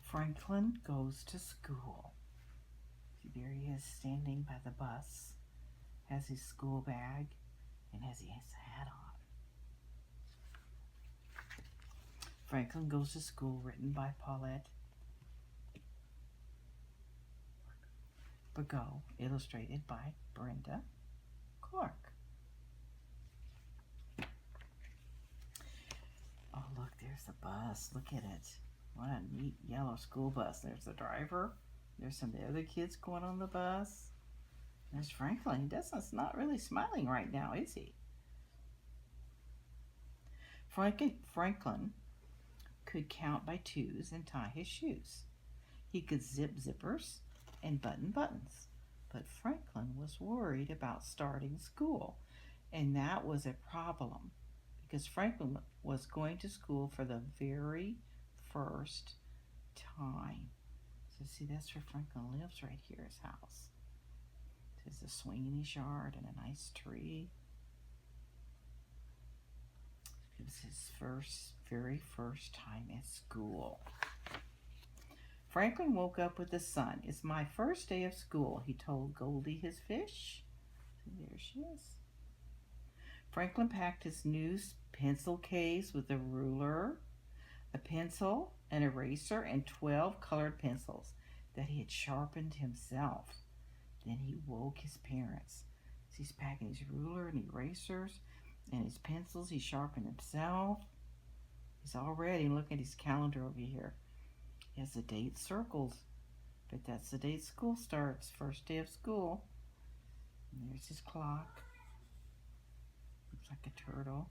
Franklin goes to school. See, there he is standing by the bus, has his school bag, and has his hat on. Franklin Goes to School, written by Paulette Bagot, illustrated by Brenda Clark. Oh, look, there's the bus. Look at it. What a neat yellow school bus. There's the driver. There's some of the other kids going on the bus. There's Franklin. He's not really smiling right now, is he? Franklin could count by twos and tie his shoes. He could zip zippers and button buttons. But Franklin was worried about starting school, and that was a problem because Franklin was going to school for the very first time. So see, that's where Franklin lives right here, his house. There's a swing in his yard and a nice tree. It was his very first time at school. Franklin woke up with the sun. It's my first day of school, he told Goldie his fish. There she is. Franklin packed his new pencil case with a ruler, a pencil, an eraser, and 12 colored pencils that he had sharpened himself. Then he woke his parents. He's packing his ruler and erasers and his pencils he sharpened himself. He's all ready. Look at his calendar over here. He has the date circled, but that's the date school starts, first day of school. And there's his clock. Looks like a turtle.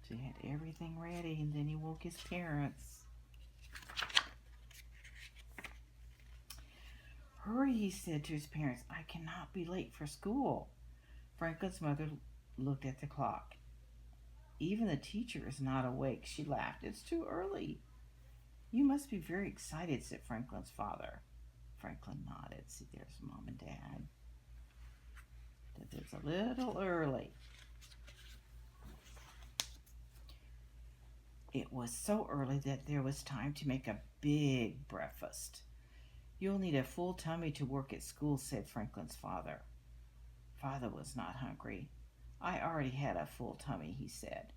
So he had everything ready, and then he woke his parents. Hurry, he said to his parents. I cannot be late for school. Franklin's mother looked at the clock. Even the teacher is not awake, she laughed. It's too early. You must be very excited, said Franklin's father. Franklin nodded. See, there's Mom and Dad. That it's a little early. It was so early that there was time to make a big breakfast. You'll need a full tummy to work at school, said Franklin's father. Father was not hungry. I already had a full tummy, he said.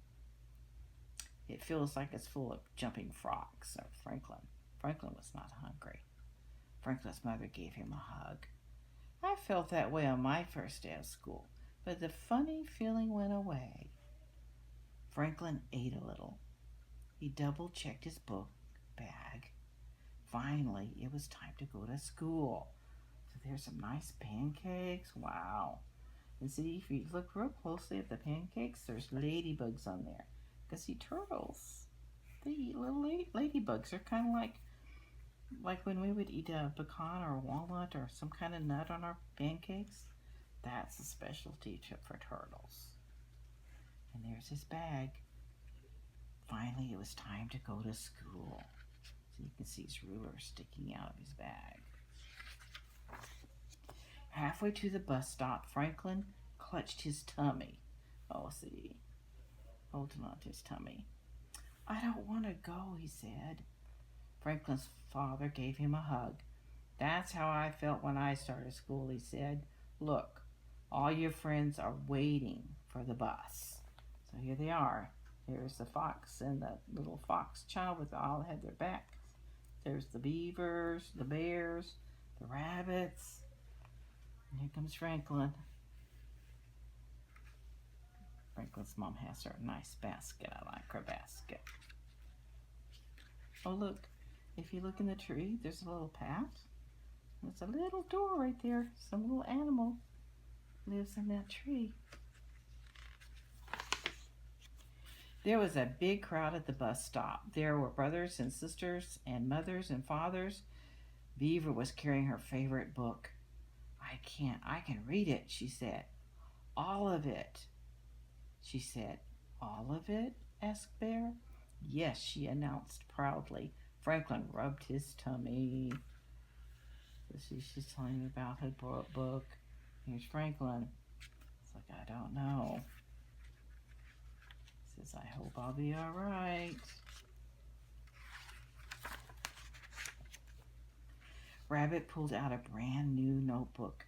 It feels like it's full of jumping frogs, said Franklin. Franklin was not hungry. Franklin's mother gave him a hug. I felt that way on my first day of school, but the funny feeling went away. Franklin ate a little. He double-checked his book bag. Finally, it was time to go to school. So there's some nice pancakes. Wow. And see, if you look real closely at the pancakes, there's ladybugs on there. Because see, turtles, they eat little ladybugs. They're kind of like when we would eat a pecan or a walnut or some kind of nut on our pancakes. That's a specialty for turtles. And there's his bag. Finally, it was time to go to school. So you can see his ruler sticking out of his bag. Halfway to the bus stop, Franklin clutched his tummy. Oh, see, holding on to his tummy. I don't want to go, he said. Franklin's father gave him a hug. That's how I felt when I started school, he said. Look, all your friends are waiting for the bus. So here they are. Here's the fox and the little fox child with all had their backs. There's the beavers, the bears, the rabbits. And here comes Franklin. Franklin's mom has her nice basket. I like her basket. Oh, look. If you look in the tree, there's a little path. There's a little door right there. Some little animal lives in that tree. There was a big crowd at the bus stop. There were brothers and sisters and mothers and fathers. Beaver was carrying her favorite book. I can read it, she said. All of it, she said. All of it? Asked Bear. Yes, she announced proudly. Franklin rubbed his tummy. She's telling me about her book. Here's Franklin. It's like, I don't know. Says, I hope I'll be all right. Rabbit pulled out a brand new notebook.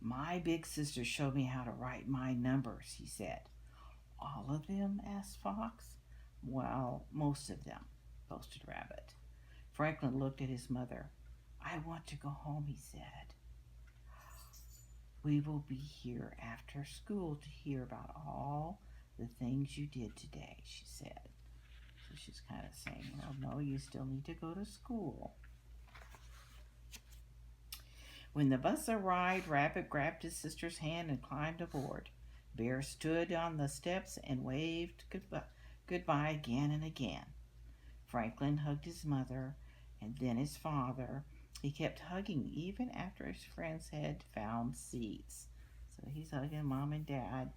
My big sister showed me how to write my numbers, he said. All of them? Asked Fox. Well, most of them, boasted Rabbit. Franklin looked at his mother. I want to go home, he said. We will be here after school to hear about all the things you did today, she said. So she's kind of saying, well, no, you still need to go to school. When the bus arrived, Rabbit grabbed his sister's hand and climbed aboard. Bear stood on the steps and waved goodbye again and again. Franklin hugged his mother and then his father. He kept hugging even after his friends had found seats. So he's hugging Mom and Dad.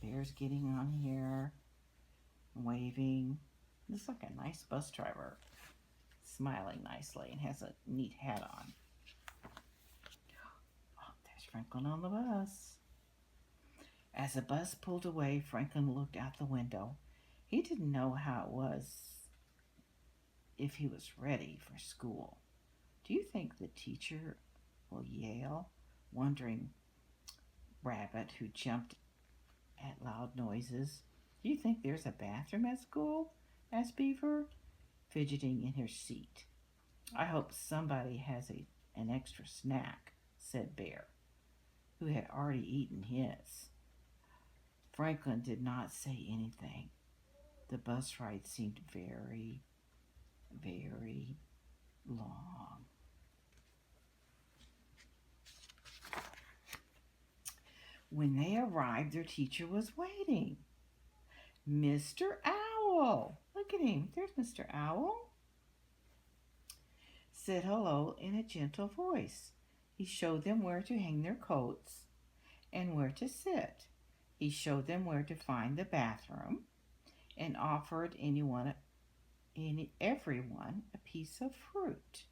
Bear's getting on here, waving. Looks like a nice bus driver, smiling nicely, and has a neat hat on. Oh, there's Franklin on the bus. As the bus pulled away, Franklin looked out the window. He didn't know how it was, if he was ready for school. Do you think the teacher will yell, wondering Rabbit, who jumped at loud noises? Do you think there's a bathroom at school? Asked Beaver, fidgeting in her seat. I hope somebody has an extra snack, said Bear, who had already eaten his. Franklin did not say anything. The bus ride seemed very, very long. When they arrived, their teacher was waiting. Mr. Owl! Look at him. There's Mr. Owl. Said hello in a gentle voice. He showed them where to hang their coats and where to sit. He showed them where to find the bathroom and offered everyone a piece of fruit.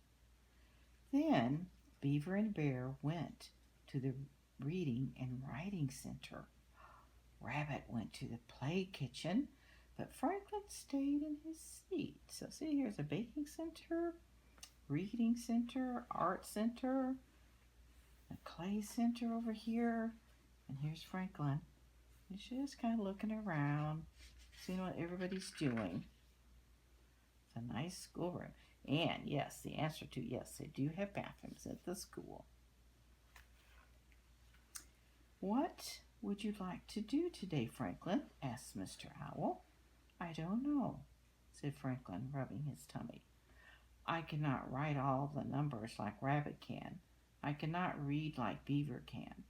Then Beaver and Bear went to the reading and writing center. Rabbit went to the play kitchen, but Franklin stayed in his seat. So see, here's a baking center, reading center, art center, a clay center over here, and here's Franklin. He's just kind of looking around, seeing what everybody's doing. It's a nice schoolroom. And yes, the answer to yes, they do have bathrooms at the school. What would you like to do today, Franklin? Asked Mr. Owl. I don't know, said Franklin, rubbing his tummy. I cannot write all the numbers like Rabbit can. I cannot read like Beaver can.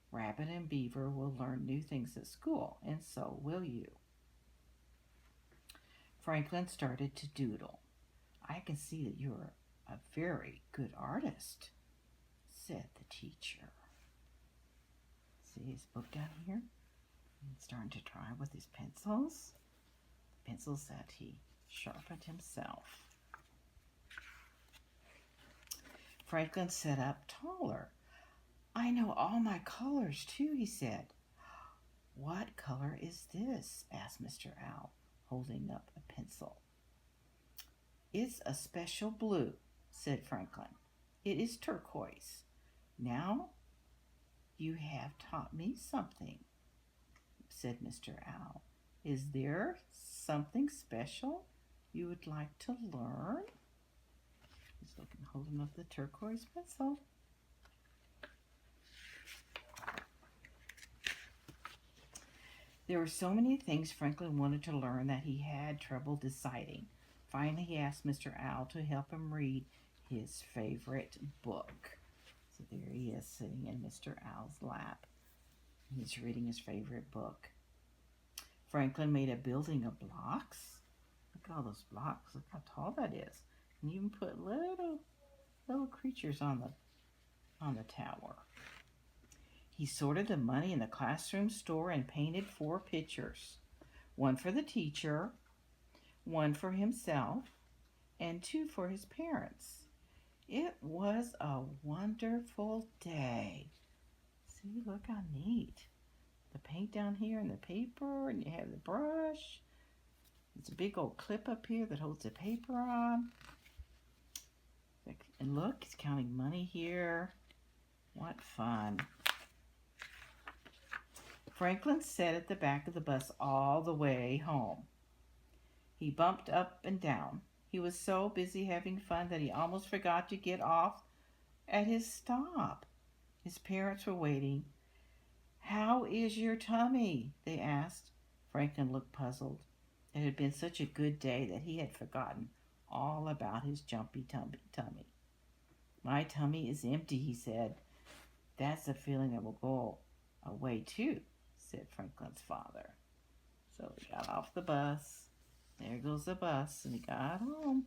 Rabbit and Beaver will learn new things at school, and so will you. Franklin started to doodle. I can see that you're a very good artist, said the teacher. See his book down here? He's starting to try with his pencils. The pencils that he sharpened himself. Franklin sat up taller. I know all my colors too, he said. What color is this? Asked Mr. Owl, holding up a pencil. It's a special blue, said Franklin. It is turquoise. Now you have taught me something, said Mr. Owl. Is there something special you would like to learn? He's looking, holding up the turquoise pencil. There were so many things Franklin wanted to learn that he had trouble deciding. Finally, he asked Mr. Owl to help him read his favorite book. So there he is, sitting in Mr. Owl's lap. He's reading his favorite book. Franklin made a building of blocks. Look at all those blocks. Look how tall that is. And even put little creatures on the tower. He sorted the money in the classroom store and painted 4 pictures. 1 for the teacher, 1 for himself, and 2 for his parents. It was a wonderful day. See, look how neat. The paint down here and the paper, and you have the brush. There's a big old clip up here that holds the paper on. And look, he's counting money here. What fun. Franklin sat at the back of the bus all the way home. He bumped up and down. He was so busy having fun that he almost forgot to get off at his stop. His parents were waiting. "How is your tummy?" they asked. Franklin looked puzzled. It had been such a good day that he had forgotten all about his jumpy tummy. "My tummy is empty," he said. "That's a feeling that will go away too," said Franklin's father. So he got off the bus. There goes the bus, and he got home.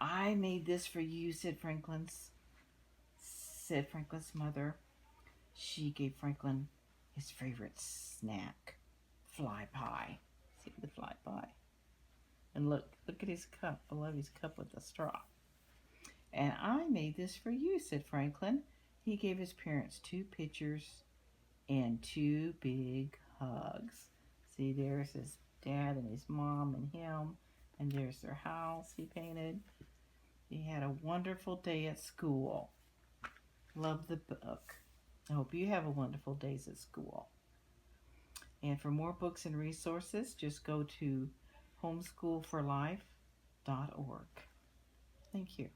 "I made this for you," said Franklin's mother. She gave Franklin his favorite snack, fly pie. See the fly pie? And look at his cup. I love his cup with the straw. "And I made this for you," said Franklin. He gave his parents 2 pictures and 2 big hugs. See, there's his dad and his mom and him, and there's their house he painted. He had a wonderful day at school. Love the book. I hope you have a wonderful day at school. And for more books and resources, just go to homeschoolforlife.org. Thank you.